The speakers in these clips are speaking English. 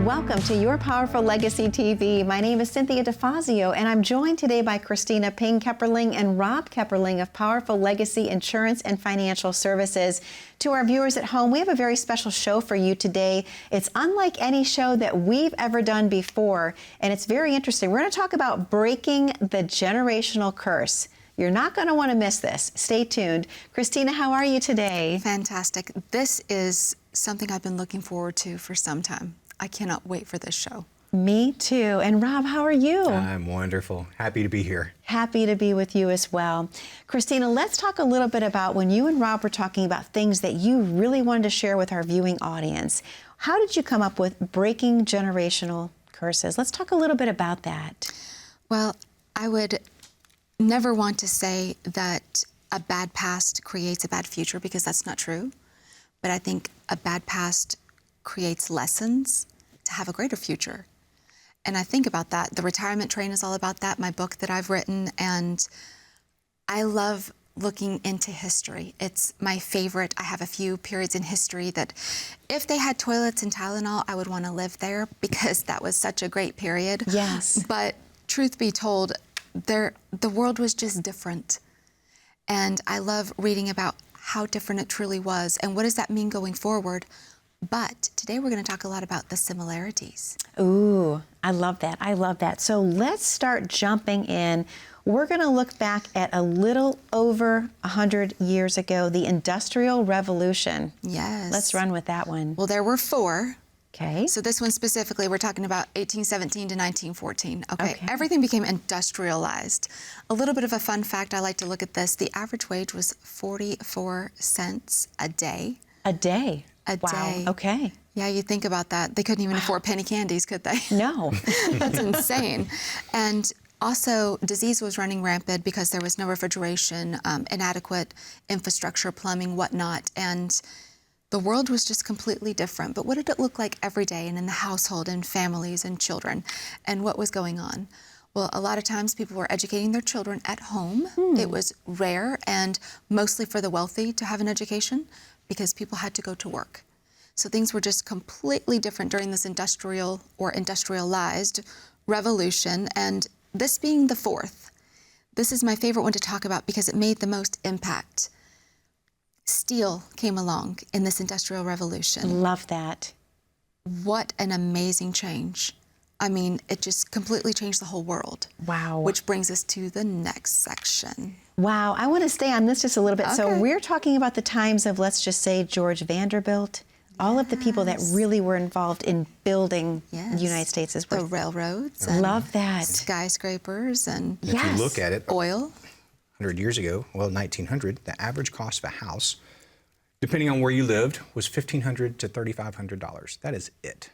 Welcome to Your Powerful Legacy TV. My name is 𝘂𝙁and I'm joined today by Kristina Kepperling and Rob Kepperling of Powerful Legacy Insurance and Financial Services. To our viewers at home, we have a very special show for you today. It's unlike any show that we've ever done before, and it's very interesting. We're going to talk about breaking the generational curse. You're not going to want to miss this. Stay tuned. Kristina, how are you today? Fantastic. This is something I've been looking forward to for some time. I cannot wait for this show. Me too. And Rob, how are you? I'm wonderful. Happy to be here. Happy to be with you as well. Kristina, let's talk a little bit about when you and Rob were talking about things that you really wanted to share with our viewing audience. How did you come up with breaking generational curses? Let's talk a little bit about that. Well, I would never want to say that a bad past creates a bad future, because that's not true. But I think a bad past creates lessons to have a greater future. And I think about that. The Retirement Train is all about that, my book that I've written, and I love looking into history. It's my favorite. I have a few periods in history that if they had toilets and Tylenol, I would want to live there, because that was such a great period. Yes. But truth be told, the world was just different. And I love reading about how different it truly was, and what does that mean going forward. But today we're going to talk a lot about the similarities. Ooh, I love that. I love that. So let's start jumping in. We're going to look back at a little over 100 years ago, the Industrial Revolution. Yes. Let's run with that one. Well, there were four. Okay. So this one specifically, we're talking about 1817 to 1914. Okay. Everything became industrialized. A little bit of a fun fact, I like to look at this. The average wage was 44 cents a day. A day? A wow. day. Okay. Yeah, you think about that. They couldn't even afford penny candies, could they? No. That's insane. And also, disease was running rampant because there was no refrigeration, inadequate infrastructure, plumbing, whatnot. And the world was just completely different. But what did it look like every day and in the household and families and children? And what was going on? Well, a lot of times people were educating their children at home. It was rare and mostly for the wealthy to have an education, because people had to go to work. So things were just completely different during this industrial or industrialized revolution. And this being the fourth, this is my favorite one to talk about because it made the most impact. Steel came along in this industrial revolution. Love that. What an amazing change. I mean, it just completely changed the whole world. Wow. Which brings us to the next section. Wow, I want to stay on this just a little bit. Okay. So we're talking about the times of, let's just say, George Vanderbilt, all of the people that really were involved in building the United States. The railroads. And love that. Skyscrapers and If you look at it, oil. 100 years ago, well, 1900, the average cost of a house, depending on where you lived, was $1,500 to $3,500. That is it.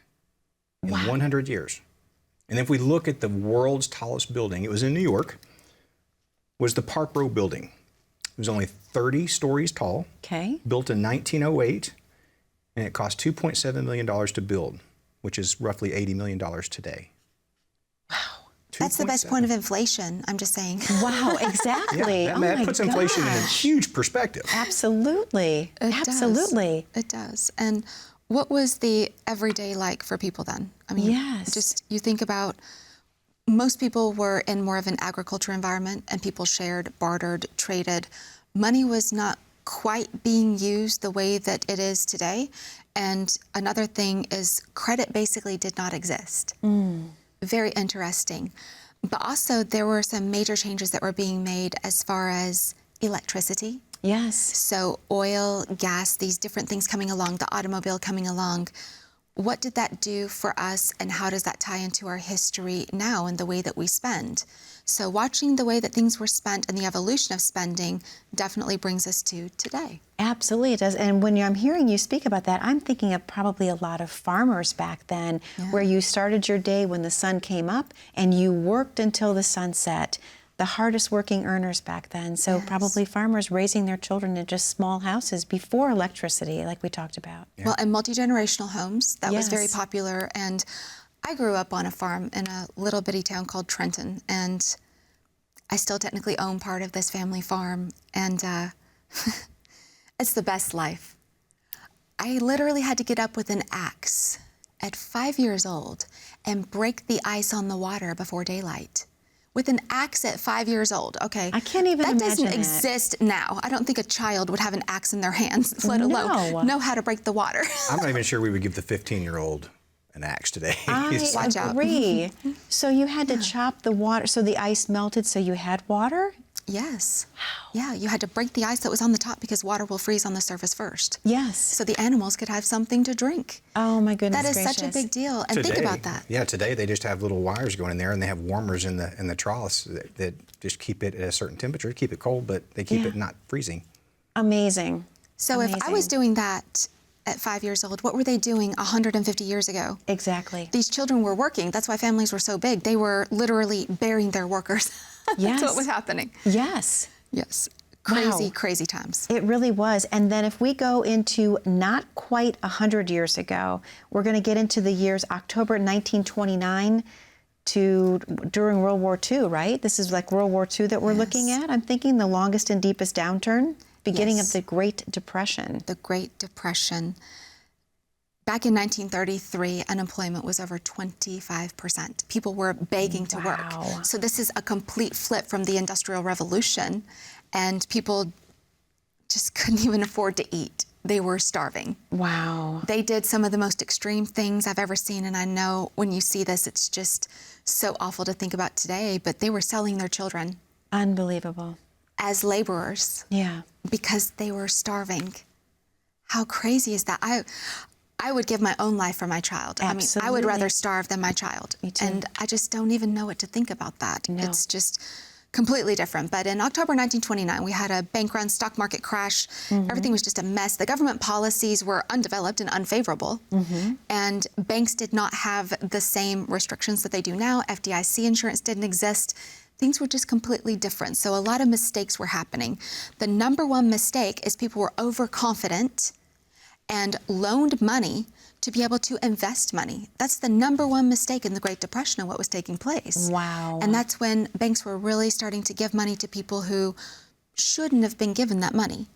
In 100 years. And if we look at the world's tallest building, it was in New York, was the Park Row building. It was only 30 stories tall, built in 1908, and it cost $2.7 million to build, which is roughly $80 million today. Wow. That's the best point of inflation, I'm just saying. Wow, exactly. Yeah, that puts inflation in a huge perspective. Absolutely. Absolutely. It does. And what was the everyday like for people then? I mean, just you think about, most people were in more of an agriculture environment, and people shared, bartered, traded. Money was not quite being used the way that it is today. And another thing is credit basically did not exist. Very interesting. But also there were some major changes that were being made as far as electricity. Yes. So oil, gas, these different things coming along, the automobile coming along. What did that do for us, and how does that tie into our history now and the way that we spend? So watching the way that things were spent and the evolution of spending definitely brings us to today. Absolutely, it does. And when I'm hearing you speak about that, I'm thinking of probably a lot of farmers back then, where you started your day when the sun came up and you worked until the sun set. The hardest working earners back then. So probably farmers raising their children in just small houses before electricity, like we talked about. Well, and multi-generational homes, that was very popular. And I grew up on a farm in a little bitty town called Trenton, and I still technically own part of this family farm. And it's the best life. I literally had to get up with an axe at 5 years old and break the ice on the water before daylight. With an axe at 5 years old, okay? I can't even imagine that. Doesn't that. exist now. I don't think a child would have an axe in their hands, let alone know how to break the water. I'm not even sure we would give the 15-year-old an axe today. Watch out. Agree. So you had to chop the water, so the ice melted, so you had water? Yes. Yeah, you had to break the ice that was on the top because water will freeze on the surface first. Yes. So the animals could have something to drink. Oh my goodness That is gracious. such a big deal. And think about that. Yeah, today they just have little wires going in there, and they have warmers in the troughs that just keep it at a certain temperature, keep it cold, but they keep it not freezing. Amazing. So if I was doing that at 5 years old, what were they doing 150 years ago? Exactly. These children were working. That's why families were so big. They were literally burying their workers. Yes. That's what was happening. Yes. Yes. Crazy, Wow. crazy times. It really was. And then if we go into not quite 100 years ago, we're going to get into the years October 1929 to during World War II, right? This is like World War II that we're looking at. I'm thinking the longest and deepest downturn, beginning of the Great Depression. The Great Depression. Back in 1933, unemployment was over 25%. People were begging to work. So this is a complete flip from the Industrial Revolution, and people just couldn't even afford to eat. They were starving. Wow. They did some of the most extreme things I've ever seen, and I know when you see this, it's just so awful to think about today, but they were selling their children Unbelievable. as laborers Yeah. because they were starving. How crazy is that? I would give my own life for my child. Absolutely. I mean, I would rather starve than my child. Me too. And I just don't even know what to think about that. No. It's just completely different. But in October 1929, we had a bank run stock market crash. Everything was just a mess. The government policies were undeveloped and unfavorable. And banks did not have the same restrictions that they do now. FDIC insurance didn't exist. Things were just completely different. So a lot of mistakes were happening. The number one mistake is people were overconfident and loaned money to be able to invest money. That's the number one mistake in the Great Depression and what was taking place. Wow. And that's when banks were really starting to give money to people who shouldn't have been given that money.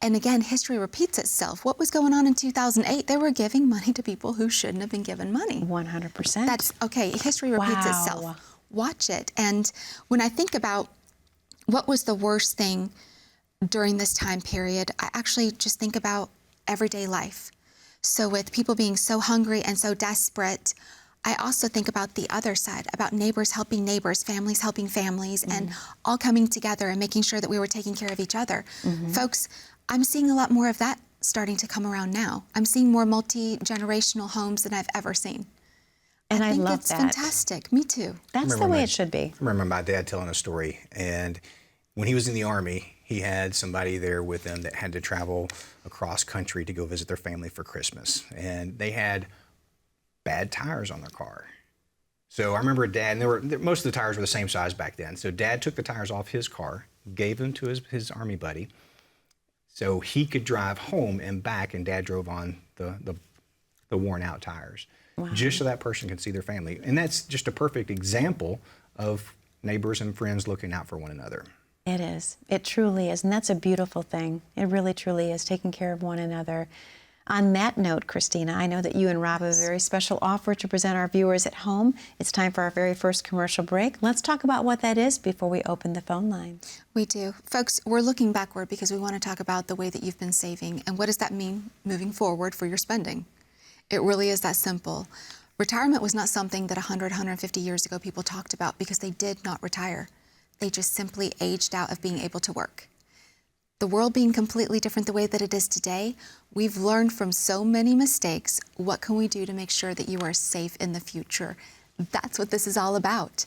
And again, history repeats itself. What was going on in 2008? They were giving money to people who shouldn't have been given money. 100%. That's okay. History repeats Wow. itself. Watch it. And when I think about what was the worst thing during this time period, I actually just think about everyday life. So with people being so hungry and so desperate, I also think about the other side, about neighbors helping neighbors, families helping families, and all coming together and making sure that we were taking care of each other. Folks, I'm seeing a lot more of that starting to come around now. I'm seeing more multi-generational homes than I've ever seen. And I think love it's that. fantastic. Me too. That's the way it should be. I remember my dad telling a story, and when he was in the Army, he had somebody there with him that had to travel across country to go visit their family for Christmas. And they had bad tires on their car. So I remember Dad, and most of the tires were the same size back then. So Dad took the tires off his car, gave them to his Army buddy, so he could drive home and back, and Dad drove on the worn out tires. Wow. Just so that person could see their family. And that's just a perfect example of neighbors and friends looking out for one another. It is. It truly is. And that's a beautiful thing. It really, truly is, taking care of one another. On that note, Kristina, I know that you and Rob have a very special offer to present our viewers at home. It's time for our very first commercial break. Let's talk about what that is before we open the phone lines. We do. Folks, we're looking backward because we want to talk about the way that you've been saving and what does that mean moving forward for your spending. It really is that simple. Retirement was not something that 100, 150 years ago people talked about because they did not retire. They just simply aged out of being able to work. The world being completely different the way that it is today, we've learned from so many mistakes. What can we do to make sure that you are safe in the future? That's what this is all about.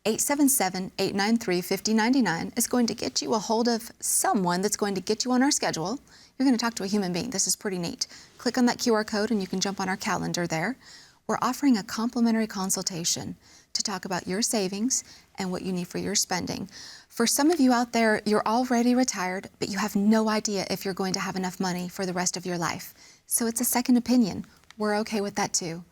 877-893-5099 is going to get you a hold of someone that's going to get you on our schedule. You're going to talk to a human being. This is pretty neat. Click on that QR code and you can jump on our calendar there. We're offering a complimentary consultation to talk about your savings and what you need for your spending. For some of you out there, you're already retired, but you have no idea if you're going to have enough money for the rest of your life. So it's a second opinion. We're okay with that too.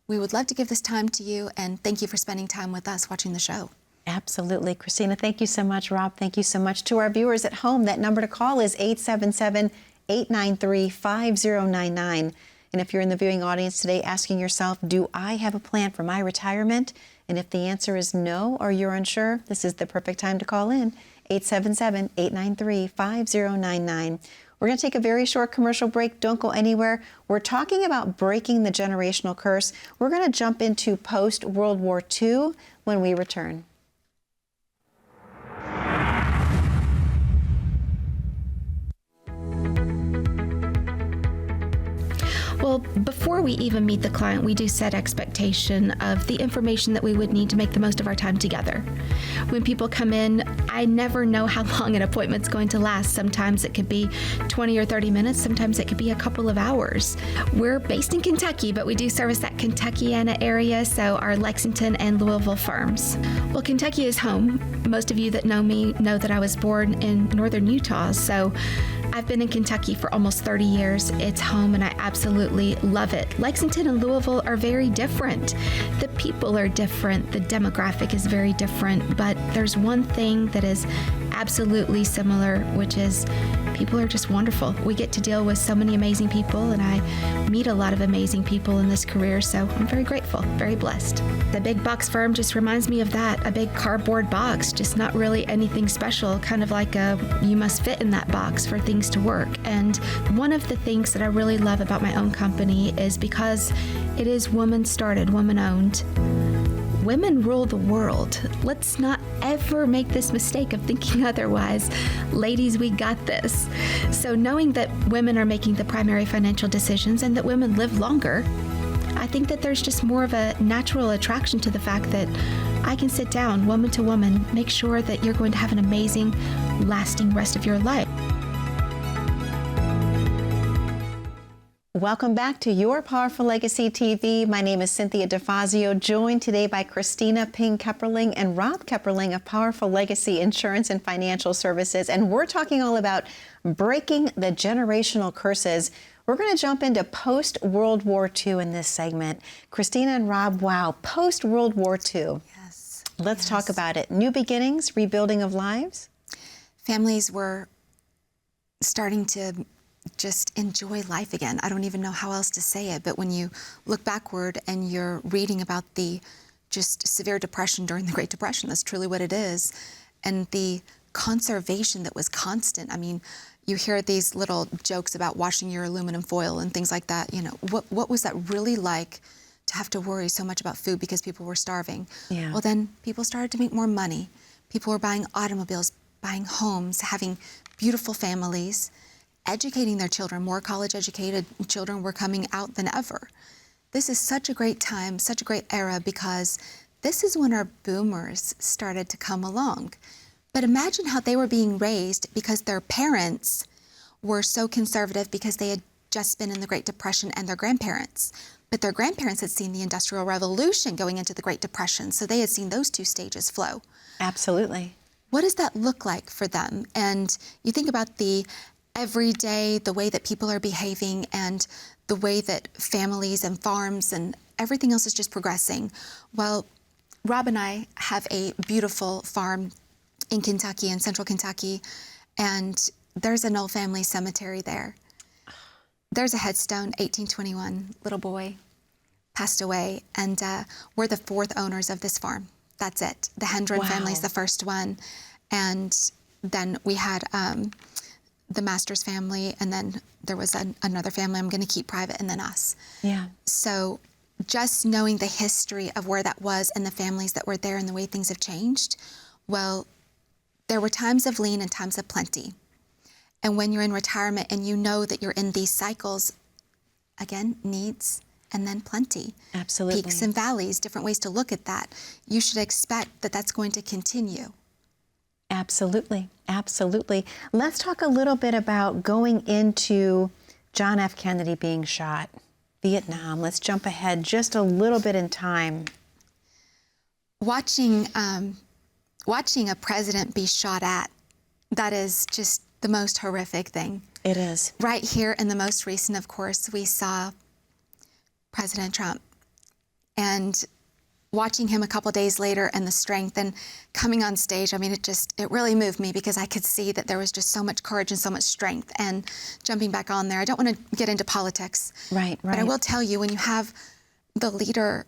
We would love to give this time to you, and thank you for spending time with us watching the show. Absolutely. Kristina, thank you so much. Rob, thank you so much. To our viewers at home, that number to call is 877-893-5099. And if you're in the viewing audience today asking yourself, do I have a plan for my retirement? And if the answer is no, or you're unsure, this is the perfect time to call in, 877-893-5099. We're going to take a very short commercial break. Don't go anywhere. We're talking about breaking the generational curse. We're going to jump into post-World War II when we return. Well, before we even meet the client, we do set expectation of the information that we would need to make the most of our time together. When people come in, I never know how long an appointment's going to last. Sometimes it could be 20 or 30 minutes. Sometimes it could be a couple of hours. We're based in Kentucky, but we do service that Kentuckiana area, so our Lexington and Louisville firms. Well, Kentucky is home. Most of you that know me know that I was born in northern Utah, so I've been in Kentucky for almost 30 years. It's home and I absolutely love it. Lexington and Louisville are very different. The people are different. The demographic is very different. But there's one thing that is absolutely similar, which is people are just wonderful. We get to deal with so many amazing people, and I meet a lot of amazing people in this career, so I'm very grateful, very blessed. The big box firm just reminds me of that, a big cardboard box, just not really anything special, kind of like you must fit in that box for things to work. And one of the things that I really love about my own company is because it is woman-started, woman-owned. Women rule the world. Let's not ever make this mistake of thinking otherwise. Ladies, we got this. So knowing that women are making the primary financial decisions and that women live longer, I think that there's just more of a natural attraction to the fact that I can sit down, woman to woman, make sure that you're going to have an amazing, lasting rest of your life. Welcome back to Your Powerful Legacy TV. My name is Cynthia DeFazio, joined today by Kristina Kepperling and Rob Kepperling of Powerful Legacy Insurance and Financial Services. And we're talking all about breaking the generational curses. We're going to jump into post-World War II in this segment. Kristina and Rob, wow, post-World War II. Yes. Let's talk about it. New beginnings, rebuilding of lives. Families were starting to just enjoy life again. I don't even know how else to say it, but when you look backward and you're reading about the just severe depression during the Great Depression, that's truly what it is, and the conservation that was constant. I mean, you hear these little jokes about washing your aluminum foil and things like that. You know, what was that really like to have to worry so much about food because people were starving? Yeah. Well, then people started to make more money. People were buying automobiles, buying homes, having beautiful families, educating their children. More college-educated children were coming out than ever. This is such a great time, such a great era, because this is when our boomers started to come along. But imagine how they were being raised because their parents were so conservative because they had just been in the Great Depression, and their grandparents. But their grandparents had seen the Industrial Revolution going into the Great Depression, so they had seen those two stages flow. Absolutely. What does that look like for them? And you think about the every day, the way that people are behaving and the way that families and farms and everything else is just progressing. Well, Rob and I have a beautiful farm in Kentucky, in central Kentucky, and there's an old family cemetery there. There's a headstone, 1821, little boy, passed away, and we're the fourth owners of this farm. That's it. The Hendren family's the first one, and then we had the Masters family, and then there was another family I'm going to keep private, and then us. Yeah. So just knowing the history of where that was and the families that were there and the way things have changed, well, there were times of lean and times of plenty. And when you're in retirement and you know that you're in these cycles, again, needs and then plenty. Absolutely. Peaks and valleys, different ways to look at that. You should expect that that's going to continue. Absolutely. Absolutely. Let's talk a little bit about going into John F. Kennedy being shot, Vietnam. Let's jump ahead just a little bit in time. Watching a president be shot at, that is just the most horrific thing. It is. Right here in the most recent, of course, we saw President Trump. And watching him a couple days later and the strength and coming on stage, I mean, it really moved me because I could see that there was just so much courage and so much strength. And jumping back on there, I don't want to get into politics. Right. But I will tell you, when you have the leader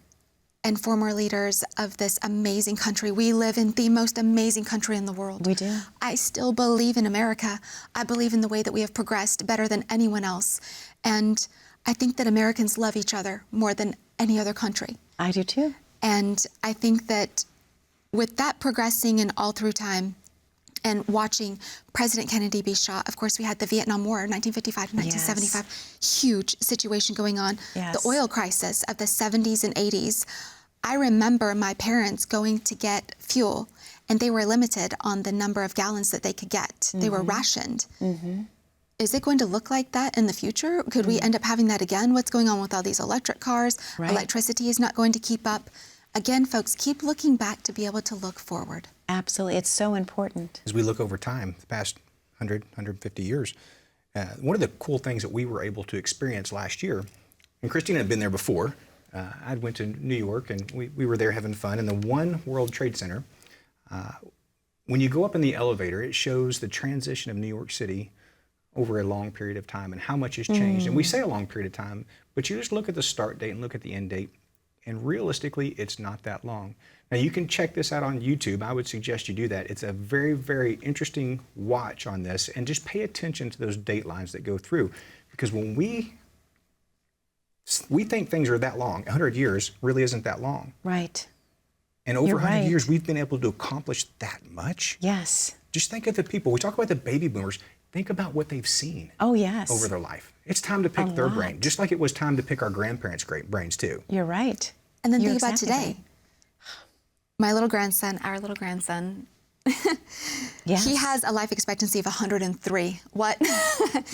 and former leaders of this amazing country, we live in the most amazing country in the world. We do. I still believe in America. I believe in the way that we have progressed better than anyone else. And I think that Americans love each other more than any other country. I do too. And I think that with that progressing and all through time, and watching President Kennedy be shot, of course, we had the Vietnam War, 1955 to 1975, huge situation going on. Yes. The oil crisis of the 70s and 80s. I remember my parents going to get fuel, and they were limited on the number of gallons that they could get. They were rationed. Is it going to look like that in the future? Could we end up having that again? What's going on with all these electric cars? Right. Electricity is not going to keep up. Again, folks, keep looking back to be able to look forward. Absolutely. It's so important. As we look over time, the past 100, 150 years, one of the cool things that we were able to experience last year, and Kristina had been there before. I went to New York, and we were there having fun in the One World Trade Center. When you go up in the elevator, it shows the transition of New York City over a long period of time and how much has changed. And we say a long period of time, but you just look at the start date and look at the end date, and realistically, it's not that long. Now, you can check this out on YouTube. I would suggest you do that. It's a very, very interesting watch on this, and just pay attention to those date lines that go through. Because when we think things are that long, 100 years really isn't that long. Right. And over You're 100 right. years, we've been able to accomplish that much. Yes. Just think of the people. We talk about the baby boomers. Think about what they've seen Oh, yes. over their life. It's time to pick their brain, just like it was time to pick our grandparents' brains too. You're right. And then You're think about exactly today. My little grandson, our little grandson, Yes. he has a life expectancy of 103. What?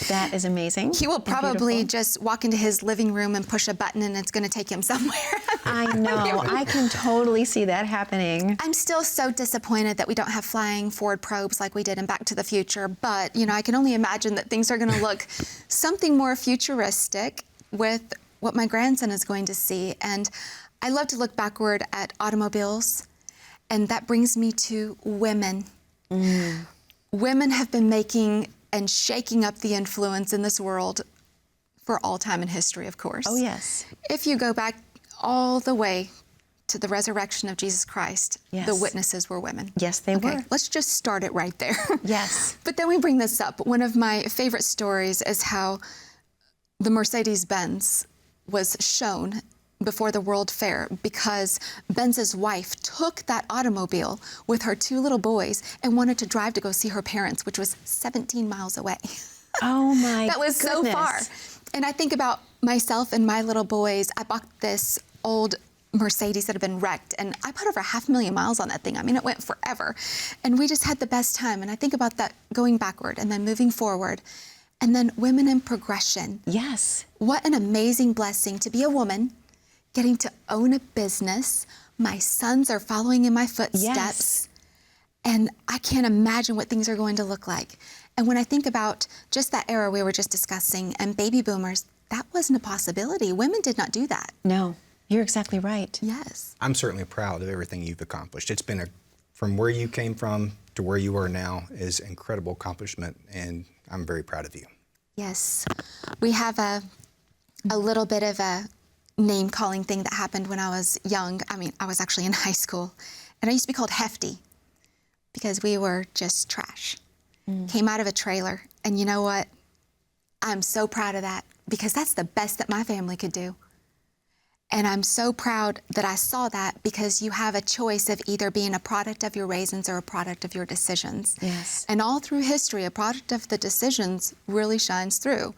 That is amazing. He will and probably beautiful. just walk into his living room and push a button, and it's going to take him somewhere. I know. I can totally see that happening. I'm still so disappointed that we don't have flying forward probes like we did in Back to the Future, but you know, I can only imagine that things are going to look something more futuristic with what my grandson is going to see. And I love to look backward at automobiles, and that brings me to women. Women have been making and shaking up the influence in this world for all time in history, of course. Oh, yes. If you go back all the way to the resurrection of Jesus Christ, Yes. the witnesses were women. Yes, they Okay, were. let's just start it right there. Yes. But then we bring this up. One of my favorite stories is how the Mercedes-Benz was shown before the World Fair because Benz's wife took that automobile with her two little boys and wanted to drive to go see her parents, which was 17 miles away. Oh, my That was goodness. so far. And I think about myself and my little boys. I bought this old Mercedes that had been wrecked, and I put over 500,000 miles on that thing. I mean, it went forever. And we just had the best time. And I think about that going backward and then moving forward. And then women in progression. Yes. What an amazing blessing to be a woman, getting to own a business. My sons are following in my footsteps. Yes. And I can't imagine what things are going to look like. And when I think about just that era we were just discussing and baby boomers, that wasn't a possibility. Women did not do that. No, you're exactly right. Yes. I'm certainly proud of everything you've accomplished. It's been from where you came from to where you are now is incredible accomplishment, and I'm very proud of you. Yes. We have a little bit of a name-calling thing that happened when I was young. I mean, I was actually in high school, and I used to be called Hefty because we were just trash. Came out of a trailer, and you know what? I'm so proud of that because that's the best that my family could do. And I'm so proud that I saw that because you have a choice of either being a product of your raisins or a product of your decisions. Yes. And all through history, a product of the decisions really shines through.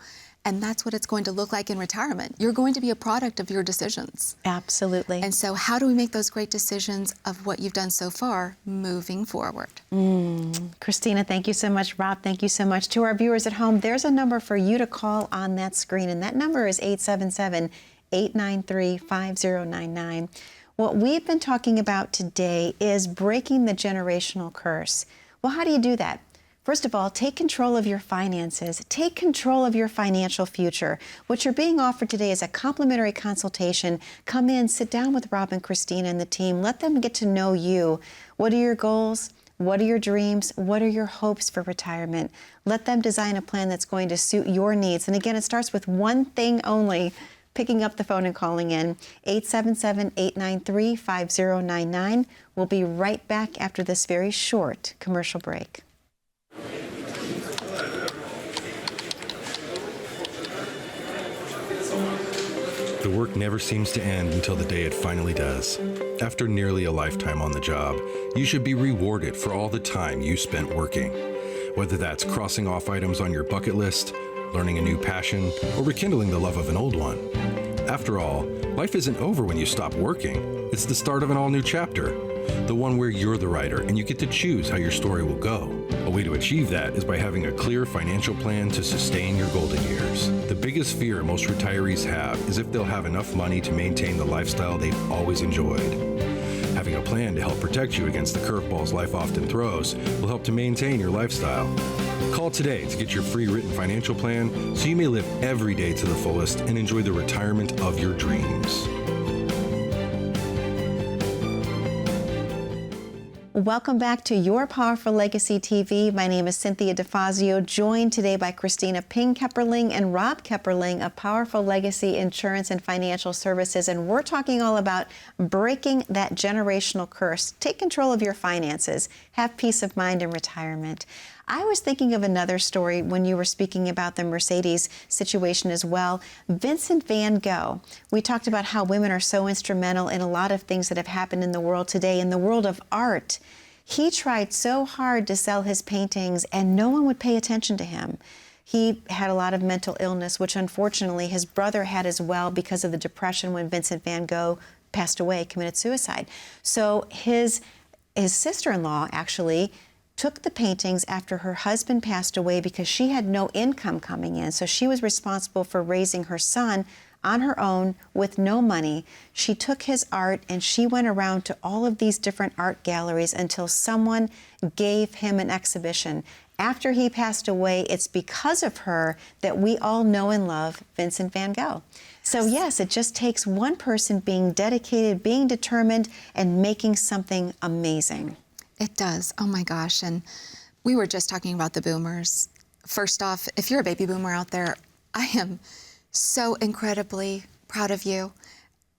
And that's what it's going to look like in retirement. You're going to be a product of your decisions. Absolutely. And so how do we make those great decisions of what you've done so far moving forward? Kristina, thank you so much. Rob, thank you so much. To our viewers at home, there's a number for you to call on that screen, and that number is 877-893-5099. What we've been talking about today is breaking the generational curse. Well, how do you do that? First of all, take control of your finances. Take control of your financial future. What you're being offered today is a complimentary consultation. Come in, sit down with Rob and Kristina and the team. Let them get to know you. What are your goals? What are your dreams? What are your hopes for retirement? Let them design a plan that's going to suit your needs. And again, it starts with one thing only: picking up the phone and calling in. 877-893-5099. We'll be right back after this very short commercial break. The work never seems to end until the day it finally does. After nearly a lifetime on the job, you should be rewarded for all the time you spent working. Whether that's crossing off items on your bucket list, learning a new passion, or rekindling the love of an old one. After all, life isn't over when you stop working. It's the start of an all-new chapter. The one where you're the writer and you get to choose how your story will go. A way to achieve that is by having a clear financial plan to sustain your golden years. The biggest fear most retirees have is if they'll have enough money to maintain the lifestyle they've always enjoyed. Having a plan to help protect you against the curveballs life often throws will help to maintain your lifestyle. Call today to get your free written financial plan so you may live every day to the fullest and enjoy the retirement of your dreams. Welcome back to Your Powerful Legacy TV. My name is Cynthia DeFazio, joined today by Kristina Kepperling and Rob Kepperling of Powerful Legacy Insurance and Financial Services. And we're talking all about breaking that generational curse. Take control of your finances. Have peace of mind in retirement. I was thinking of another story when you were speaking about the Mercedes situation as well. Vincent van Gogh. We talked about how women are so instrumental in a lot of things that have happened in the world today, in the world of art. He tried so hard to sell his paintings and no one would pay attention to him. He had a lot of mental illness, which unfortunately his brother had as well because of the depression when Vincent van Gogh passed away, committed suicide. So his sister-in-law actually took the paintings after her husband passed away because she had no income coming in. So she was responsible for raising her son on her own with no money. She took his art and she went around to all of these different art galleries until someone gave him an exhibition. After he passed away, it's because of her that we all know and love Vincent van Gogh. So yes, it just takes one person being dedicated, being determined, and making something amazing. It does. Oh my gosh. And we were just talking about the boomers. First off, if you're a baby boomer out there, I am so incredibly proud of you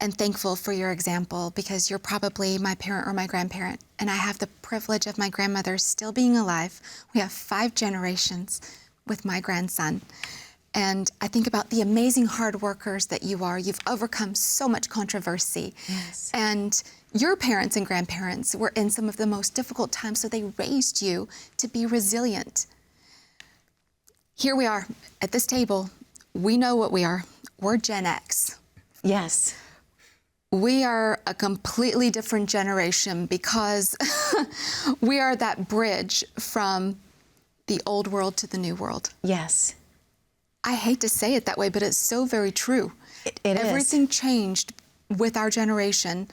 and thankful for your example, because you're probably my parent or my grandparent. And I have the privilege of my grandmother still being alive. We have 5 generations with my grandson. And I think about the amazing hard workers that you are. You've overcome so much controversy. Yes. And your parents and grandparents were in some of the most difficult times, so they raised you to be resilient. Here we are at this table. We know what we are. We're Gen X. Yes. We are a completely different generation because we are that bridge from the old world to the new world. Yes. I hate to say it that way, but it's so very true. It is. Everything changed with our generation.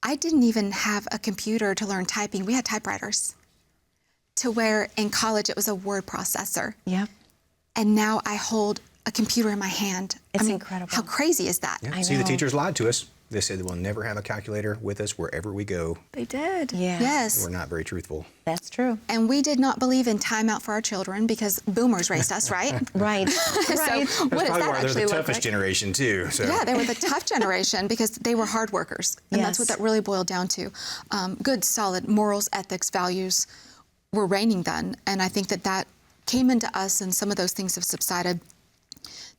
I didn't even have a computer to learn typing. We had typewriters, to where in college it was a word processor. Yep. And now I hold a computer in my hand. It's incredible. How crazy is that? Yeah. I See, the know. teachers lied to us. They said we'll never have a calculator with us wherever we go. They did. Yeah. Yes. We're not very truthful. That's true. And we did not believe in timeout for our children because boomers raised us, right? Right. Right. So what That's does probably that why they're actually the look toughest like? generation too. So. Yeah, they were the tough generation because they were hard workers. And that's what Yes. that really boiled down to. Good, solid morals, ethics, values were reigning then. And I think that that came into us and some of those things have subsided.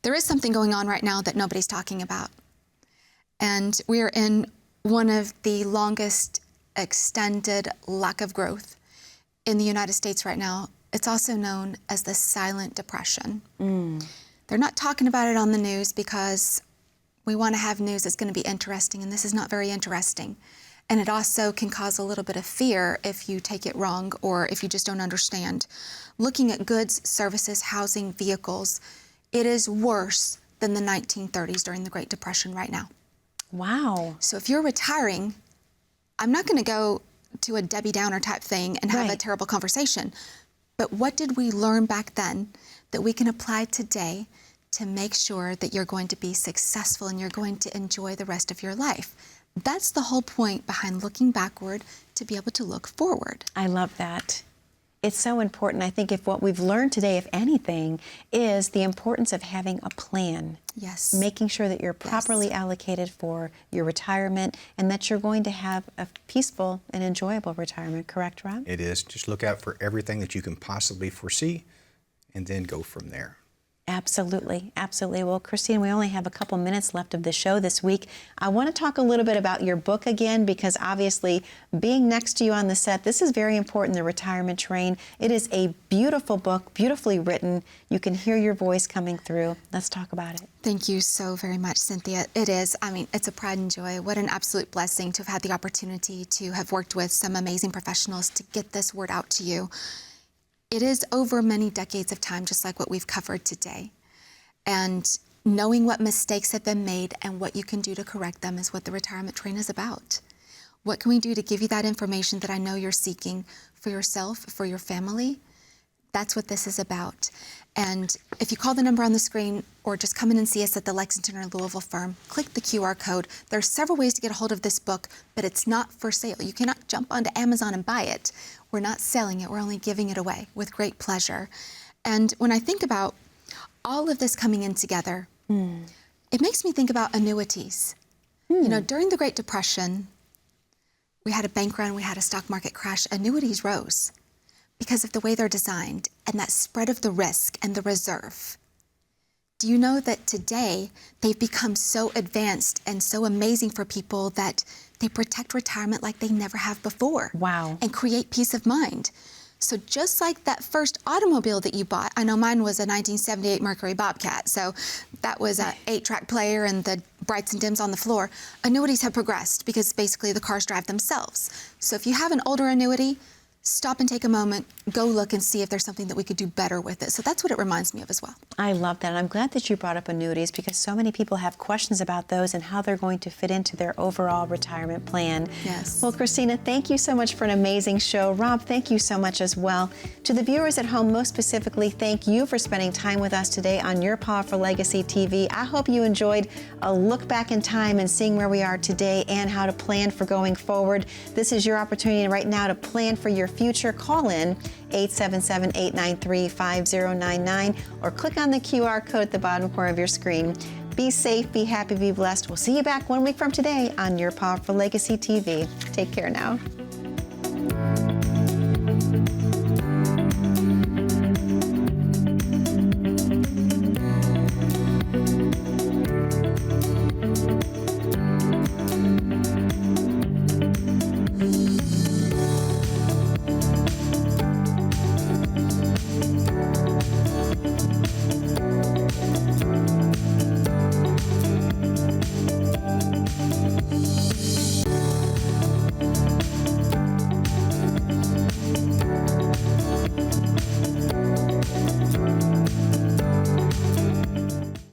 There is something going on right now that nobody's talking about. And we are in one of the longest extended lack of growth in the United States right now. It's also known as the silent depression. They're not talking about it on the news because we want to have news that's going to be interesting, and this is not very interesting. And it also can cause a little bit of fear if you take it wrong or if you just don't understand. Looking at goods, services, housing, vehicles, it is worse than the 1930s during the Great Depression right now. Wow. So if you're retiring, I'm not going to go to a Debbie Downer type thing and have a Right. terrible conversation, But what did we learn back then that we can apply today to make sure that you're going to be successful and you're going to enjoy the rest of your life? That's the whole point behind looking backward, to be able to look forward. I love that. It's so important. I think if what we've learned today, if anything, is the importance of having a plan. Yes. Making sure that you're properly allocated for your retirement and that you're going to have a peaceful and enjoyable retirement. Correct, Rob? It is. Just look out for everything that you can possibly foresee and then go from there. Absolutely, absolutely. Well, Kristina, we only have a couple minutes left of the show this week. I want to talk a little bit about your book again, because obviously being next to you on the set, this is very important, The Retirement Train. It is a beautiful book, beautifully written. You can hear your voice coming through. Let's talk about it. Thank you so very much, Cynthia. It is, I mean, it's a pride and joy. What an absolute blessing to have had the opportunity to have worked with some amazing professionals to get this word out to you. It is over many decades of time, just like what we've covered today. And knowing what mistakes have been made and what you can do to correct them is what the Retirement Train is about. What can we do to give you that information that I know you're seeking for yourself, for your family? That's what this is about. And if you call the number on the screen or just come in and see us at the Lexington or Louisville firm, click the QR code. There are several ways to get a hold of this book, but it's not for sale. You cannot jump onto Amazon and buy it. We're not selling it. We're only giving it away with great pleasure. And when I think about all of this coming in together, it makes me think about annuities. You know, during the Great Depression, we had a bank run, we had a stock market crash. Annuities rose because of the way they're designed and that spread of the risk and the reserve. Do you know that today they've become so advanced and so amazing for people that they protect retirement like they never have before? Wow. And create peace of mind. So just like that first automobile that you bought, I know mine was a 1978 Mercury Bobcat, so that was an 8-track player and the brights and dims on the floor. Annuities have progressed because basically the cars drive themselves. So if you have an older annuity, stop and take a moment, go look and see if there's something that we could do better with it. So that's what it reminds me of as well. I love that, and I'm glad that you brought up annuities, because so many people have questions about those and how they're going to fit into their overall retirement plan. Yes. Well, Kristina, thank you so much for an amazing show. Rob, thank you so much as well. To the viewers at home, most specifically, thank you for spending time with us today on Your Powerful Legacy TV. I hope you enjoyed a look back in time and seeing where we are today and how to plan for going forward. This is your opportunity right now to plan for your future. Call in 877-893-5099 or click on the QR code at the bottom corner of your screen. Be safe, be happy, be blessed. We'll see you back 1 week from today on Your Powerful Legacy TV. Take care now.